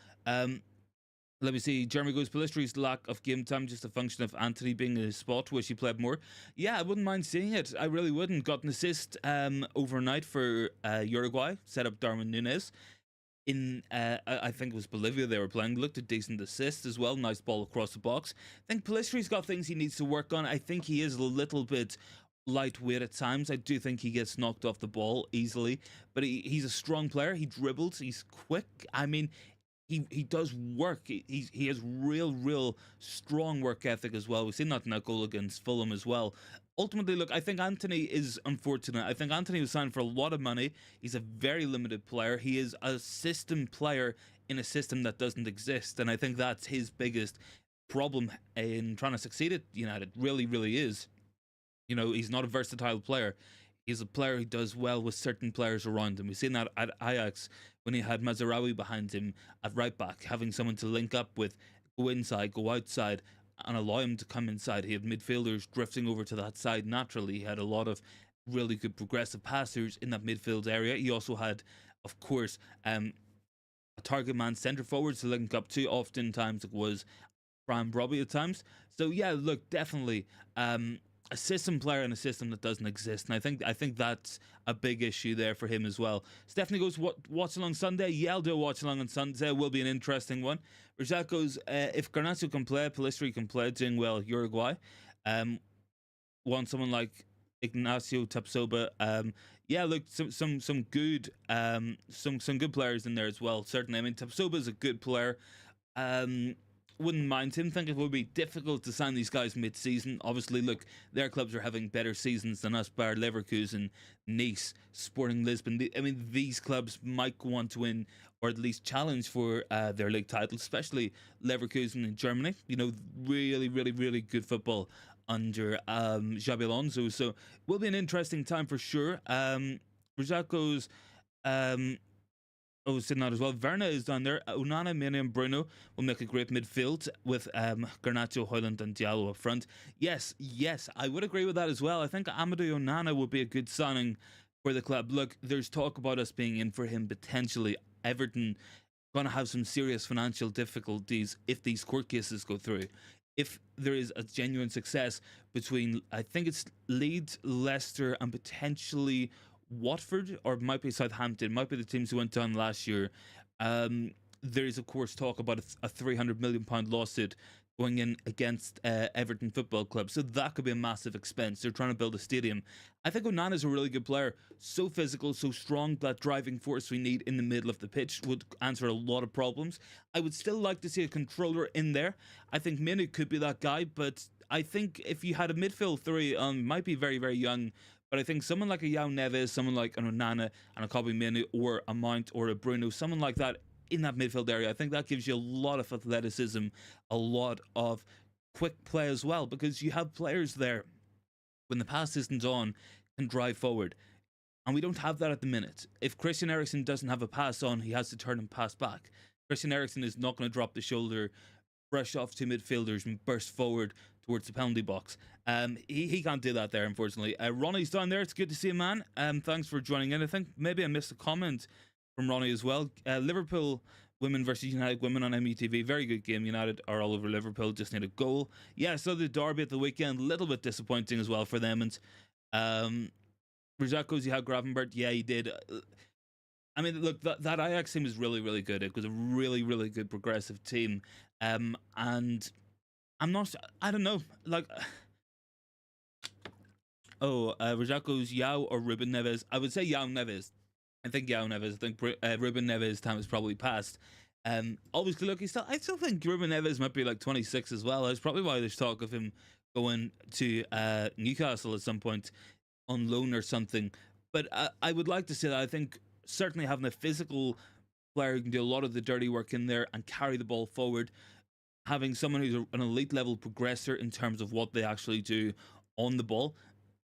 Let me see. Jeremy goes, Pellistri's lack of game time just a function of Anthony being in his spot. Wish he played more. Yeah, I wouldn't mind seeing it. I really wouldn't. Got an assist overnight for Uruguay. Set up Darwin Núñez. In I think it was Bolivia they were playing. Looked a decent assist as well. Nice ball across the box. I think Pellistri's got things he needs to work on. I think he is a little bit lightweight at times. I do think he gets knocked off the ball easily, but he's a strong player. He dribbles. He's quick. I mean, he does work. He has real strong work ethic as well. We've seen that in that goal against Fulham as well. Ultimately, look, I think Anthony is unfortunate. I think Anthony was signed for a lot of money. He's a very limited player. He is a system player in a system that doesn't exist, and I think that's his biggest problem in trying to succeed at United. Really is. You know, he's not a versatile player. He's a player who does well with certain players around him. We've seen that at Ajax when he had Mazraoui behind him at right back, having someone to link up with, go inside, go outside, and allow him to come inside. He had midfielders drifting over to that side naturally. He had a lot of really good progressive passers in that midfield area. He also had, of course, a target man centre forward to link up to. Oftentimes it was Brian Robbie at times. So yeah, look, definitely a system player in a system that doesn't exist, and I think that's a big issue there for him as well. Stephanie goes, watch along Sunday? Yeah, I'll do a watch along on Sunday. Will be an interesting one. Rajat goes, if Garnacho can play, Pellistri can play, doing well, Uruguay. Want someone like Ignacio Tapsoba. Yeah, look, some good some good players in there as well. Certainly, I mean, Tapsoba is a good player. Wouldn't mind him. Think it would be difficult to sign these guys mid-season. Obviously, look, their clubs are having better seasons than us, bar Leverkusen, Nice, Sporting Lisbon. I mean, these clubs might want to win or at least challenge for their league title, especially Leverkusen in Germany. You know, really, really, really good football under Xabi Alonso. So, it will be an interesting time for sure. Rajat goes... sitting out as well. Werner is down there. Onana, Mane, and Bruno will make a great midfield with Garnacho, Højlund, and Diallo up front. Yes, I would agree with that as well. I think Amadou Onana would be a good signing for the club. Look, there's talk about us being in for him potentially. Everton going to have some serious financial difficulties if these court cases go through. If there is a genuine success between, I think it's Leeds, Leicester, and potentially Watford, or it might be Southampton, might be the teams who went down last year. There is, of course, talk about a £300 million lawsuit going in against Everton Football Club. So that could be a massive expense. They're trying to build a stadium. I think Onana's a really good player. So physical, so strong, that driving force we need in the middle of the pitch would answer a lot of problems. I would still like to see a controller in there. I think Minu could be that guy, but I think if you had a midfield three, might be very, very young, but I think someone like a Yao Neves, someone like an Onana and a Kobe Minu, or a Mount or a Bruno, someone like that in that midfield area, I think that gives you a lot of athleticism, a lot of quick play as well, because you have players there, when the pass isn't on, can drive forward. And we don't have that at the minute. If Christian Eriksen doesn't have a pass on, he has to turn and pass back. Christian Eriksen is not going to drop the shoulder, brush off two midfielders and burst forward towards the penalty box. He can't do that there, unfortunately. Ronnie's down there. It's good to see you, man. Thanks for joining in. I think maybe I missed a comment from Ronnie as well. Liverpool women versus United women on MUTV. Very good game. United are all over Liverpool. Just need a goal. Yeah, so the derby at the weekend. A little bit disappointing as well for them. And Rajat goes, you had Gravenberch. Yeah, he did. I mean, look, that Ajax team is really, really good. It was a really, really good progressive team. And I'm not... I don't know. Like... Rajat goes, Yao or Ruben Neves. I would say Yao Neves. I think Yao Neves. I think Ruben Neves' time is probably past. Obviously, look, I still think Ruben Neves might be like 26 as well. That's probably why there's talk of him going to Newcastle at some point on loan or something. But I would like to say that I think certainly having a physical player who can do a lot of the dirty work in there and carry the ball forward, having someone who's an elite level progressor in terms of what they actually do on the ball,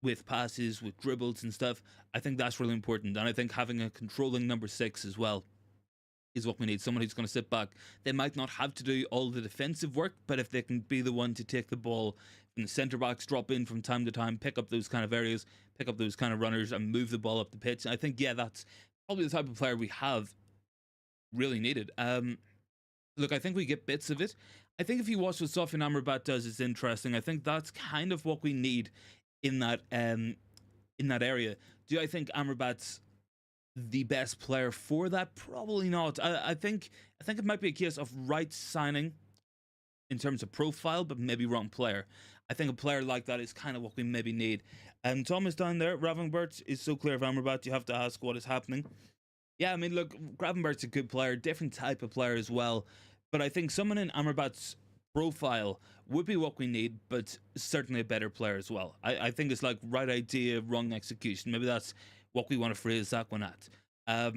with passes, with dribbles and stuff, I think that's really important. And I think having a controlling number 6 as well is what we need. Someone who's going to sit back. They might not have to do all the defensive work, but if they can be the one to take the ball and the centre backs drop in from time to time, pick up those kind of areas, pick up those kind of runners and move the ball up the pitch. I think, yeah, that's probably the type of player we have really needed. Look, I think we get bits of it. I think if you watch what Sofiane Amrabat does, it's interesting. I think that's kind of what we need in that area. Do I think Amrabat's the best player for that? Probably not. I think it might be a case of right signing in terms of profile, but maybe wrong player. I think a player like that is kind of what we maybe need. Thomas down there, Gravenberch is so clear of Amrabat, you have to ask what is happening. Yeah, I mean, look, Gravenberch's a good player, different type of player as well, but I think someone in Amrabat's profile would be what we need, but certainly a better player as well. I think it's like right idea, wrong execution. Maybe that's what we want to phrase that one at. I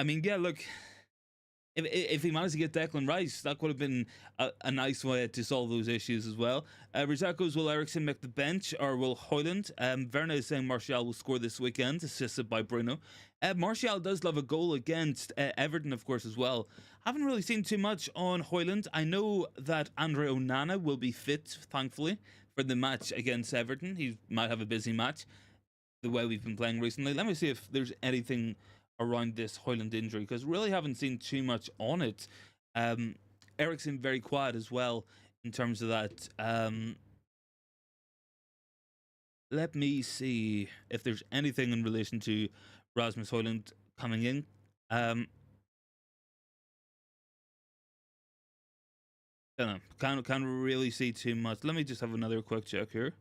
mean, yeah, look, if he managed to get Declan Rice, that could have been a nice way to solve those issues as well. Rizak goes, will Eriksen make the bench or will Højlund? Werner is saying Martial will score this weekend, assisted by Bruno. Martial does love a goal against Everton, of course, as well. Haven't really seen too much on Højlund. I know that Andre Onana will be fit, thankfully, for the match against Everton. He might have a busy match, the way we've been playing recently. Let me see if there's anything around this Højlund injury, because really haven't seen too much on it. Eriksen very quiet as well in terms of that. Let me see if there's anything in relation to Rasmus Højlund coming in. Don't know. Can't really see too much. Let me just have another quick check here.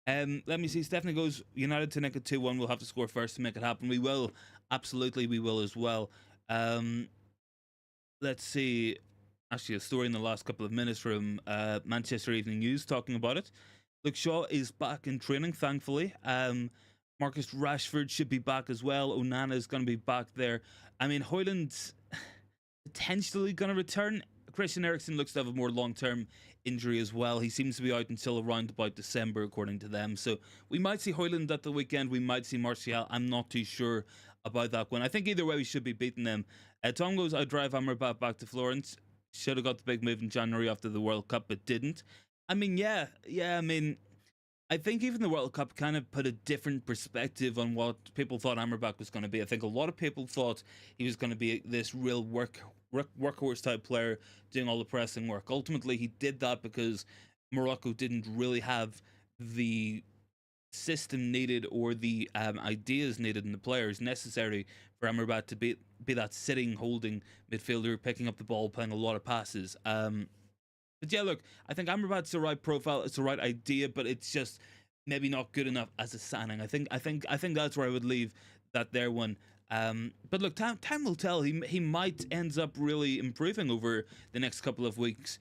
Let me see. Stephanie goes, United to nick it 2-1. We'll have to score first to make it happen. We will. Absolutely, we will as well. Let's see. Actually, a story in the last couple of minutes from Manchester Evening News talking about it. Luke Shaw is back in training, thankfully. Marcus Rashford should be back as well. Onana is going to be back there. I mean, Højlund's potentially going to return. Christian Eriksen looks to have a more long-term injury as well. He seems to be out until around about December, according to them. So we might see Højlund at the weekend. We might see Martial. I'm not too sure about that one. I think either way we should be beating them. Tom goes, I drive Amrabat back to Florence. Should have got the big move in January after the World Cup, but didn't. I mean, yeah. I mean, I think even the World Cup kind of put a different perspective on what people thought Amrabat was going to be. I think a lot of people thought he was going to be this real workhorse type player doing all the pressing work. Ultimately, he did that because Morocco didn't really have the system needed or the ideas needed in the players necessary for Amrabat to be that sitting, holding midfielder, picking up the ball, playing a lot of passes. But yeah, look, I think Amrabat's the right profile, it's the right idea, but it's just maybe not good enough as a signing. I think that's where I would leave that there one. But look, time will tell. He might ends up really improving over the next couple of weeks.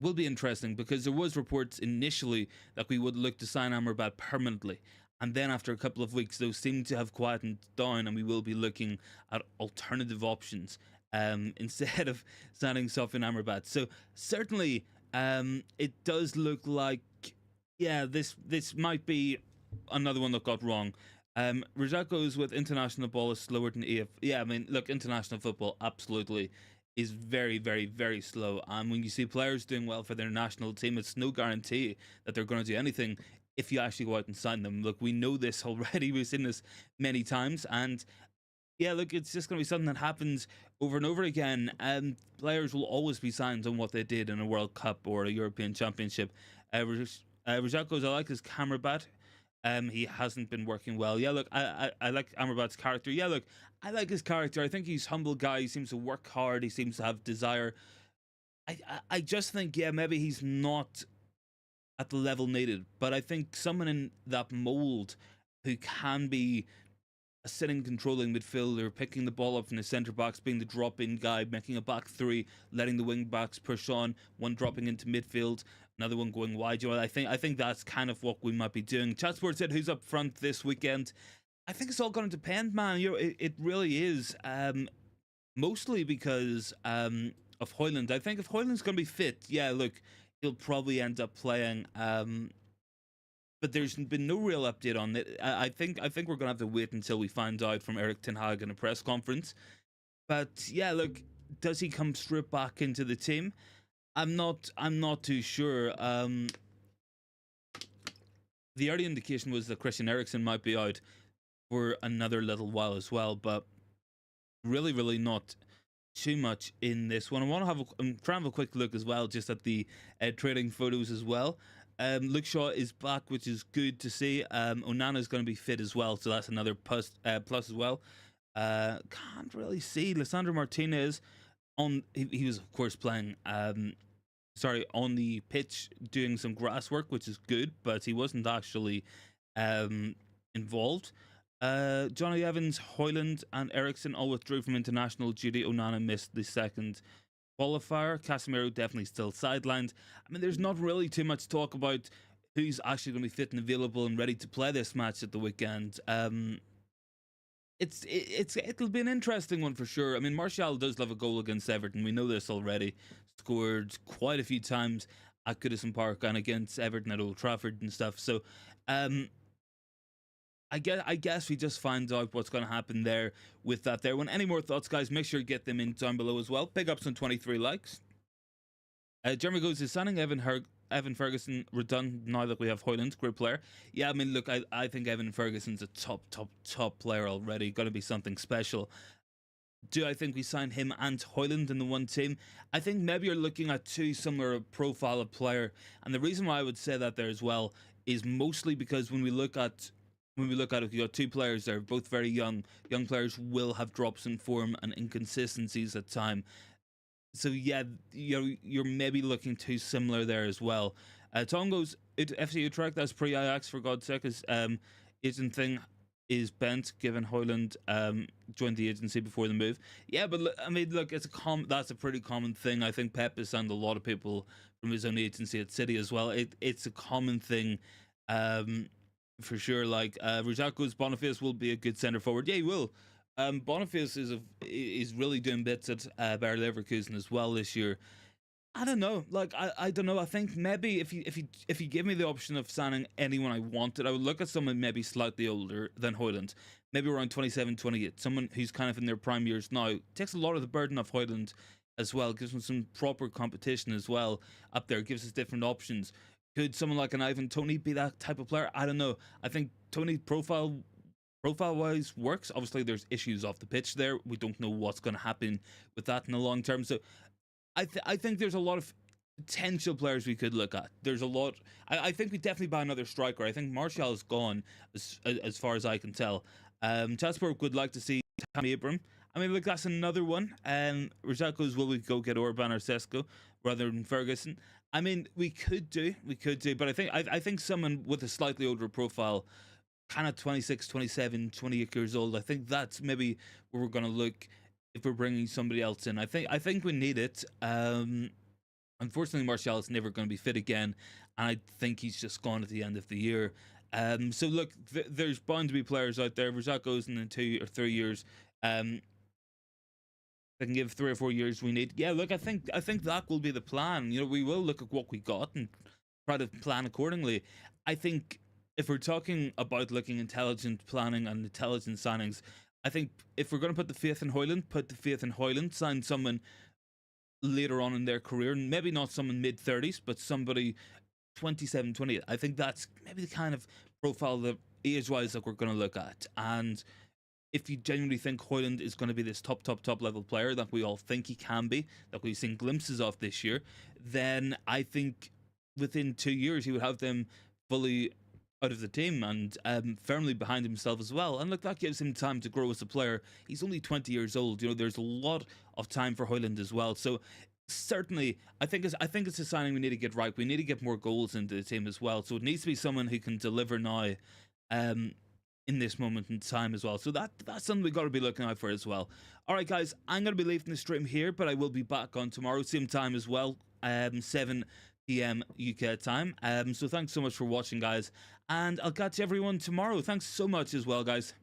Will be interesting because there was reports initially that we would look to sign Amrabat permanently, and then after a couple of weeks those seem to have quietened down, and we will be looking at alternative options instead of signing Sofyan Amrabat. So certainly it does look like, yeah, this might be another one that got wrong. Rajat goes with international ball is slower than EF. Yeah, I mean, look, international football absolutely is very, very, very slow. And when you see players doing well for their national team, it's no guarantee that they're going to do anything if you actually go out and sign them. Look, we know this already. We've seen this many times. And yeah, look, it's just going to be something that happens over and over again. And players will always be signed on what they did in a World Cup or a European Championship. Rajat goes, I like his camera bat. He hasn't been working well. Yeah, look, I like Amrabat's character. Yeah, look, I like his character. I think he's a humble guy. He seems to work hard. He seems to have desire. I just think, yeah, maybe he's not at the level needed. But I think someone in that mold who can be a sitting, controlling midfielder, picking the ball up from the centre backs, being the drop-in guy, making a back three, letting the wing backs push on, one dropping into midfield, another one going wide. I think that's kind of what we might be doing. Chatsport said, who's up front this weekend? I think it's all going to depend, man. It really is. Mostly because of Højlund. I think if Højlund's going to be fit, yeah, look, he'll probably end up playing. But there's been no real update on it. I think we're gonna have to wait until we find out from Erik Ten Hag in a press conference. But yeah, look, does he come straight back into the team? I'm not too sure. The early indication was that Christian Eriksen might be out for another little while as well, but really not too much in this one. I want to have I'm trying to have a quick look as well, just at the training photos as well. Luke Shaw is back, which is good to see. Onana is going to be fit as well, so that's another plus as well. Can't really see Lisandro Martinez on. He was of course playing. On the pitch doing some grass work, which is good, but he wasn't actually involved. Johnny Evans, Højlund, and Eriksen all withdrew from international duty. Onana missed the second qualifier. Casemiro definitely still sidelined. I mean, there's not really too much talk about who's actually going to be fit and available and ready to play this match at the weekend. It'll be an interesting one for sure. I mean, Martial does love a goal against Everton. We know this already. Scored quite a few times at Goodison Park and against Everton at Old Trafford and stuff. So, um, I guess we just find out what's going to happen there with that there one. Any more thoughts, guys? Make sure you get them in down below as well. Big ups on 23 likes. Jeremy goes, is signing Evan Ferguson redundant now that we have Højlund, great player? Yeah, I mean, look, I think Evan Ferguson's a top player already. Going to be something special. Do I think we sign him and Højlund in the one team? I think maybe you're looking at two similar profile of player, and the reason why I would say that there as well is mostly because when we look at it, you got two players there, both very young. Young players will have drops in form and inconsistencies at time. So yeah, you're maybe looking too similar there as well. Tom goes, FC Utrecht, that's pre-Ajax for God's sake. Isn't thing is bent given Højlund joined the agency before the move. Yeah, but look, I mean, look, that's a pretty common thing. I think Pep has signed a lot of people from his own agency at City as well. It's a common thing, for sure. Like Rajat goes, Boniface will be a good centre forward. Yeah, he will. Boniface is really doing bits at Bayer Leverkusen as well this year. I don't know. Like I don't know. I think maybe if you give me the option of signing anyone I wanted, I would look at someone maybe slightly older than Højlund, maybe around 27, 28. Someone who's kind of in their prime years now. Takes a lot of the burden off Højlund as well. Gives him some proper competition as well up there. Gives us different options. Could someone like an Ivan Toney be that type of player? I don't know. I think Toney profile-wise works. Obviously, there's issues off the pitch there. We don't know what's going to happen with that in the long term. So I think there's a lot of potential players we could look at. There's a lot. I think we definitely buy another striker. I think Martial is gone as far as I can tell. Chatsburg would like to see Tammy Abraham. I mean, look, that's another one. Rajat goes, will we go get Orban or Sesko rather than Ferguson? I mean, we could do, but I think someone with a slightly older profile, kind of 26, 27, 28 years old. I think that's maybe where we're going to look if we're bringing somebody else in. I think we need it. Unfortunately, Martial is never going to be fit again, and I think he's just gone at the end of the year. So look, there's bound to be players out there. Rajat goes in 2 or 3 years. I can give 3 or 4 years we need. Yeah, look, I think that will be the plan. You know, we will look at what we got and try to plan accordingly. I think if we're talking about looking intelligent planning and intelligent signings, I think if we're going to put the faith in Højlund, put the faith in Højlund, sign someone later on in their career, maybe not someone mid-30s, but somebody 27, 28. I think that's maybe the kind of profile that age-wise that we're going to look at. And if you genuinely think Højlund is going to be this top level player that we all think he can be, that we've seen glimpses of this year, then I think within 2 years he would have them fully out of the team and firmly behind himself as well. And look, that gives him time to grow as a player. He's only 20 years old. You know, there's a lot of time for Højlund as well. So certainly, I think it's a signing we need to get right. We need to get more goals into the team as well. So it needs to be someone who can deliver now, in this moment in time as well. So that's something we got to be looking out for as well. All right, guys, I'm going to be leaving the stream here, but I will be back on tomorrow, same time as well, 7 p.m. UK time. So thanks so much for watching, guys, and I'll catch everyone tomorrow. Thanks so much as well, guys.